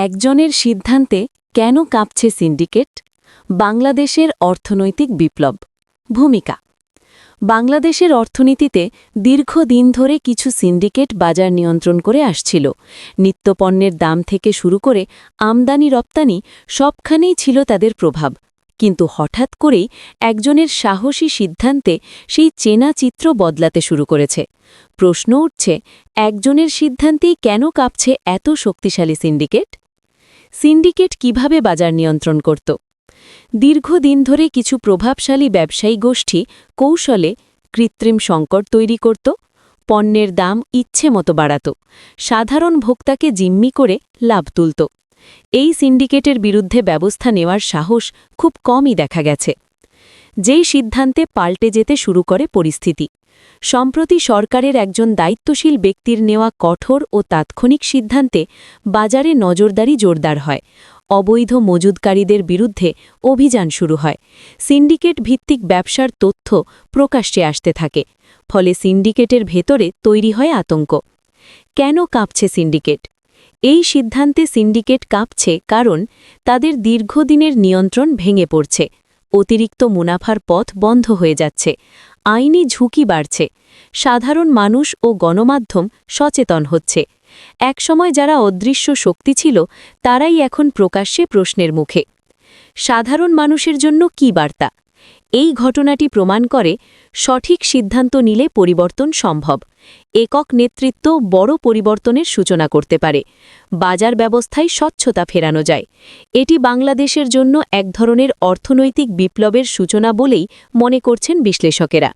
একজনের সিদ্ধান্তে কেন কাঁপছে সিন্ডিকেট? বাংলাদেশের অর্থনৈতিক বিপ্লব। ভূমিকা। বাংলাদেশের অর্থনীতিতে দীর্ঘদিন ধরে কিছু সিন্ডিকেট বাজার নিয়ন্ত্রণ করে আসছিল। নিত্যপণ্যের দাম থেকে শুরু করে আমদানি রপ্তানি সবখানেই ছিল তাদের প্রভাব। কিন্তু হঠাৎ করেই একজনের সাহসী সিদ্ধান্তে সেই চেনা চিত্র বদলাতে শুরু করেছে। প্রশ্ন উঠছে, একজনের সিদ্ধান্তেই কেন কাঁপছে এত শক্তিশালী সিন্ডিকেট? সিন্ডিকেট কিভাবে বাজার নিয়ন্ত্রণ করত? দীর্ঘদিন ধরে কিছু প্রভাবশালী ব্যবসায়ী গোষ্ঠী কৌশলে কৃত্রিম সংকট তৈরি করত, পণ্যের দাম ইচ্ছে মতো বাড়াত, সাধারণ ভোক্তাকে জিম্মি করে লাভ তুলত। এই সিন্ডিকেটের বিরুদ্ধে ব্যবস্থা নেওয়ার সাহস খুব কমই দেখা গেছে। যেই সিদ্ধান্তে পাল্টে যেতে শুরু করে পরিস্থিতি। সম্প্রতি সরকারের একজন দায়িত্বশীল ব্যক্তির নেওয়া কঠোর ও তাৎক্ষণিক সিদ্ধান্তে বাজারে নজরদারি জোরদার হয়। অবৈধ মজুদকারীদের বিরুদ্ধে অভিযান শুরু হয়। সিন্ডিকেট ভিত্তিক ব্যবসার তথ্য প্রকাশ্যে আসতে থাকে। ফলে সিন্ডিকেটের ভেতরে তৈরি হয় আতঙ্ক। কেন কাঁপছে সিন্ডিকেট? এই সিদ্ধান্তে সিন্ডিকেট কাঁপছে কারণ তাদের দীর্ঘদিনের নিয়ন্ত্রণ ভেঙে পড়ছে। অতিরিক্ত মুনাফার পথ বন্ধ হয়ে যাচ্ছে। আইনি ঝুঁকি বাড়ছে। সাধারণ মানুষ ও গণমাধ্যম সচেতন হচ্ছে। একসময় যারা অদৃশ্য শক্তি ছিল তারাই এখন প্রকাশ্যে প্রশ্নের মুখে। সাধারণ মানুষের জন্য কী বার্তা? এই ঘটনাটি প্রমাণ করে সঠিক সিদ্ধান্ত নিলে পরিবর্তন সম্ভব। একক নেতৃত্ব বড় পরিবর্তনের সূচনা করতে পারে। বাজার ব্যবস্থায় স্বচ্ছতা ফেরানো যায়। এটি বাংলাদেশের জন্য এক ধরনের অর্থনৈতিক বিপ্লবের সূচনা বলেই মনে করছেন বিশ্লেষকেরা।